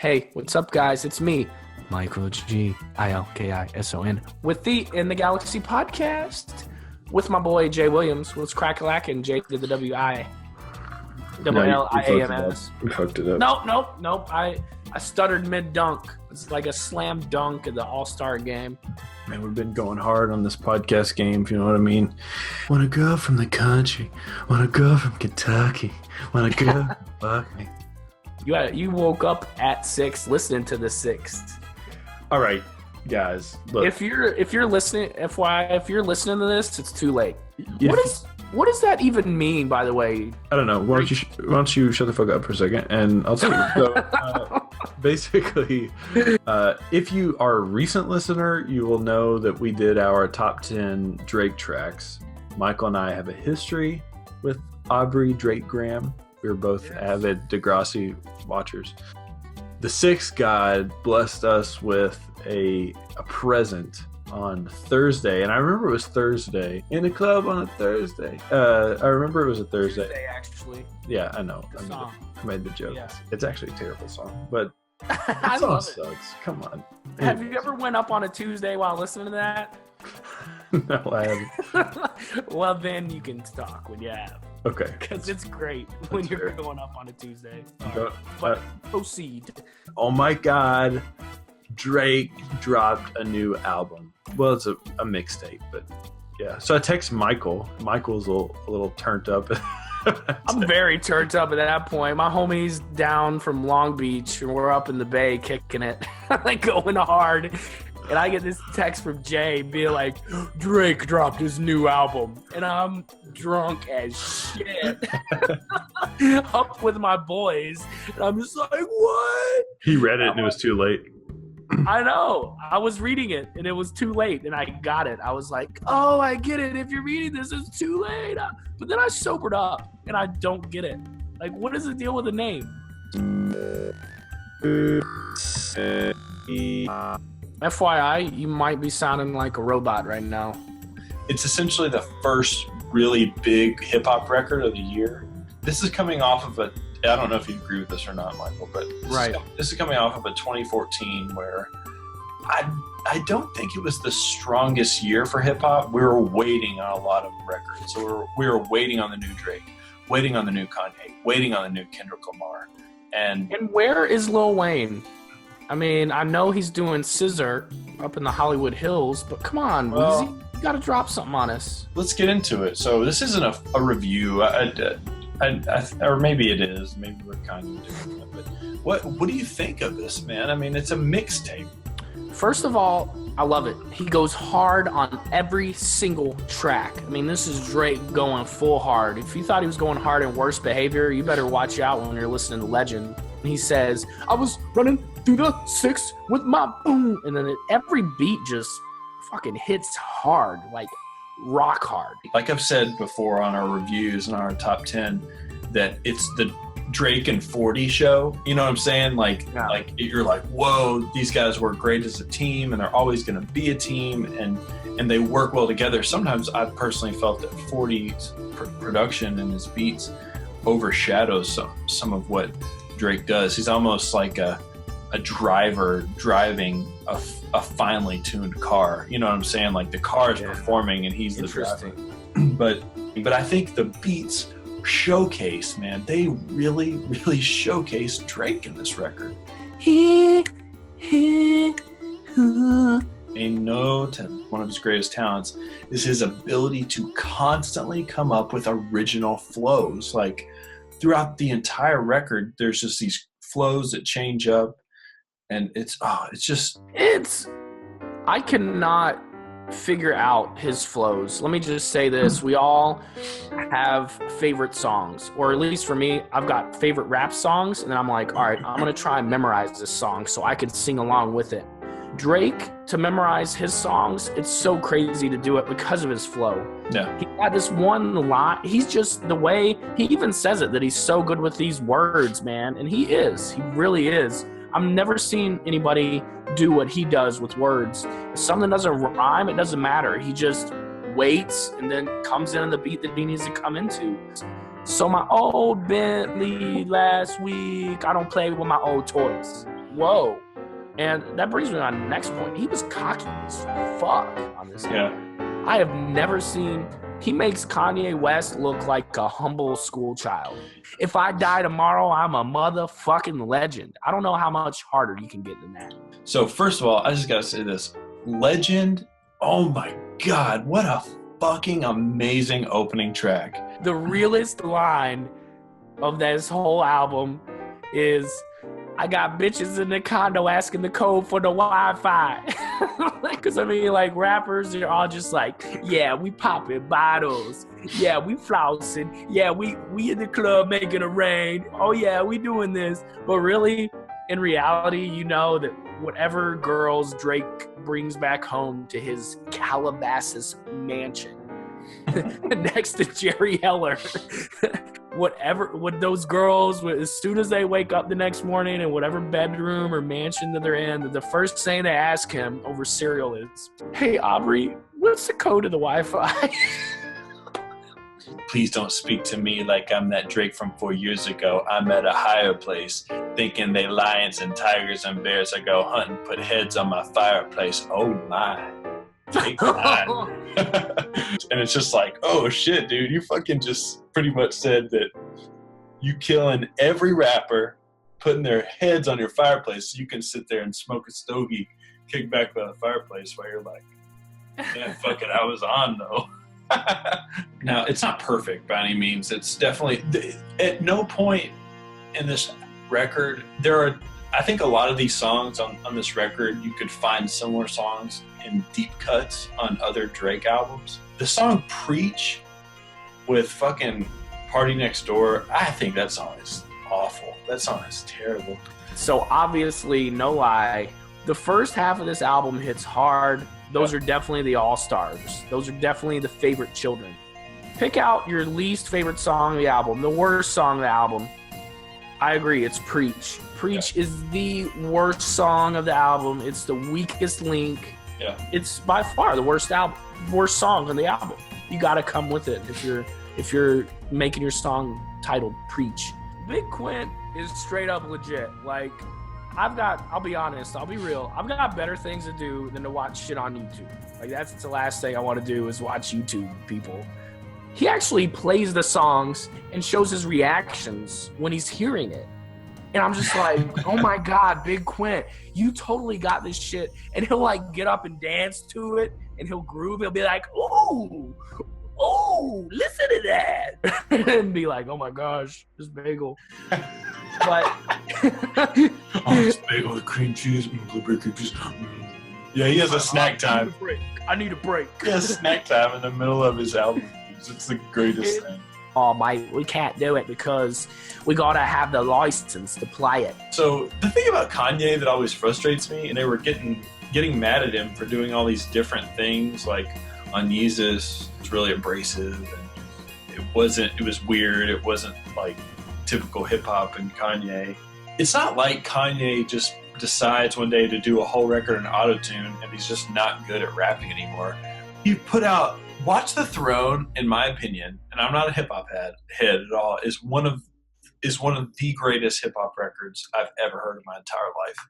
Hey, what's up, guys? It's me, Michael G. Ilkison, with the In the Galaxy podcast with my boy Jay Williams. What's crack-a-lackin'? Jay did the W-I-L-L-I-A-M-S. You fucked it up. Nope. I stuttered mid-dunk. It's like a slam dunk in the All-Star game. Man, we've been going hard on this podcast game, if you know what I mean. Want a girl from the country. Want a girl from Kentucky. Want a girl fuck me. You woke up at 6 listening to the 6th. All right, guys. Look. If you're listening, FYI, if you're listening to this, it's too late. Yeah. What does that even mean, by the way? I don't know. Why don't you shut the fuck up for a second, and I'll tell you. So, basically, if you are a recent listener, you will know that we did our top 10 Drake tracks. Michael and I have a history with Aubrey Drake Graham. We were both avid Degrassi watchers. The sixth God blessed us with a present on Thursday, and I remember it was Thursday in the club on a Thursday. I remember it was a Thursday. Actually. Yeah, I know. I made the joke. Yeah. It's actually a terrible song, but the song sucks. Come on. Have you ever went up on a Tuesday while listening to that? No, I haven't. Well, then you can talk when you have. Okay. Because it's great when you're going up on a Tuesday. Proceed. Oh my God. Drake dropped a new album. Well, it's a mixtape, but yeah. So I text Michael. Michael's a little turned up. I'm very turned up at that point. My homie's down from Long Beach, and we're up in the Bay kicking it, like going hard. And I get this text from Jay being like, Drake dropped his new album. And I'm drunk as shit. Up with my boys. And I'm just like, what? He read it and it was too late. I know. I was reading it and it was too late. And I got it. I was like, oh, I get it. If you're reading this, it's too late. But then I sobered up and I don't get it. Like, what is the deal with the name? FYI, you might be sounding like a robot right now. It's essentially the first really big hip-hop record of the year. This is coming off of I don't know if you agree with this or not, Michael, but this is coming off of a 2014 where I don't think it was the strongest year for hip-hop. We were waiting on a lot of records. So we were waiting on the new Drake, waiting on the new Kanye, waiting on the new Kendrick Lamar. And where is Lil Wayne? I mean, I know he's doing Scissor up in the Hollywood Hills, but come on, Weezy, you got to drop something on us. Let's get into it. So this isn't a review, or maybe it is. Maybe we're kind of doing it. But what do you think of this, man? I mean, it's a mixtape. First of all, I love it. He goes hard on every single track. I mean, this is Drake going full hard. If you thought he was going hard in Worst Behavior, you better watch out when you're listening to Legend. He says, I was running through the 6 with my boom. And then every beat just fucking hits hard, like rock hard. Like I've said before on our reviews and our top 10, that it's the Drake and 40 show. You know what I'm saying? Like you're like, whoa, these guys work great as a team and they're always going to be a team and they work well together. Sometimes I personally felt that 40's production and his beats overshadows some of what Drake does. He's almost like a driver driving a finely tuned car. You know what I'm saying? Like the car is performing and he's the driver. But I think the beats showcase, man. They really, really showcase Drake in this record. One of his greatest talents is his ability to constantly come up with original flows. Like throughout the entire record, there's just these flows that change up, and I cannot figure out his flows. Let me just say this. We all have favorite songs, or at least for me, I've got favorite rap songs, and then I'm like, all right, I'm going to try and memorize this song so I can sing along with it. Drake, to memorize his songs, it's so crazy to do it because of his flow. Yeah. He got this one line. He's just the way he even says it, that he's so good with these words, man. And he really is. I've never seen anybody do what he does with words. If something doesn't rhyme, it doesn't matter. He just waits and then comes in the beat that he needs to come into. So my old Bentley last week, I don't play with my old toys. whoa. And that brings me on the next point. He was cocky as fuck on this album. Yeah. I have never seen. He makes Kanye West look like a humble school child. If I die tomorrow, I'm a motherfucking legend. I don't know how much harder you can get than that. So first of all, I just gotta say this. Legend, oh my God, what a fucking amazing opening track. The realest line of this whole album is, I got bitches in the condo asking the code for the Wi-Fi. Because, I mean, like, rappers are all just like, yeah, we popping bottles. Yeah, we flousing. Yeah, we in the club making it rain. Oh, yeah, we doing this. But really, in reality, you know that whatever girls Drake brings back home to his Calabasas mansion next to Jerry Heller, what those girls, as soon as they wake up the next morning in whatever bedroom or mansion that they're in, the first thing they ask him over cereal is, hey, Aubrey, what's the code of the Wi-Fi? Please don't speak to me like I'm that Drake from 4 years ago. I'm at a higher place, thinking they lions and tigers and bears. I go hunting, put heads on my fireplace. Oh my. Take that. And it's just like, oh shit, dude, you fucking just pretty much said that you killing every rapper, putting their heads on your fireplace so you can sit there and smoke a stogie, kick back by the fireplace while you're like, yeah, fuck it, I was on though. Now, it's not perfect by any means. It's definitely, at no point in this record, I think a lot of these songs on this record, you could find similar songs in deep cuts on other Drake albums. The song Preach with fucking Party Next Door, I think that song is awful. That song is terrible. So obviously, no lie, the first half of this album hits hard. Those are definitely the all-stars. Those are definitely the favorite children. Pick out your least favorite song of the album, the worst song of the album. I agree, it's Preach. Preach is the worst song of the album. It's the weakest link. Yeah. It's by far the worst song on the album. You got to come with it if you're making your song titled Preach. Big Quint is straight up legit. Like, I'll be honest, I'll be real. I've got better things to do than to watch shit on YouTube. Like, that's the last thing I want to do is watch YouTube people. He actually plays the songs and shows his reactions when he's hearing it. And I'm just like, oh my God, Big Quint, you totally got this shit. And he'll like get up and dance to it and he'll groove. He'll be like, ooh, listen to that. And be like, oh my gosh, this bagel. But this bagel with cream cheese, blueberry cream cheese. Yeah, he has a snack time. I need a break. He has snack time in the middle of his album. It's the greatest thing. Oh, mate, we can't do it because we got to have the license to play it. So the thing about Kanye that always frustrates me, and they were getting mad at him for doing all these different things, like on Yeezus, it's really abrasive, and it was weird. It wasn't like typical hip hop and Kanye. It's not like Kanye just decides one day to do a whole record in auto-tune and he's just not good at rapping anymore. He put out Watch the Throne, in my opinion, and I'm not a hip hop head at all, is one of the greatest hip hop records I've ever heard in my entire life.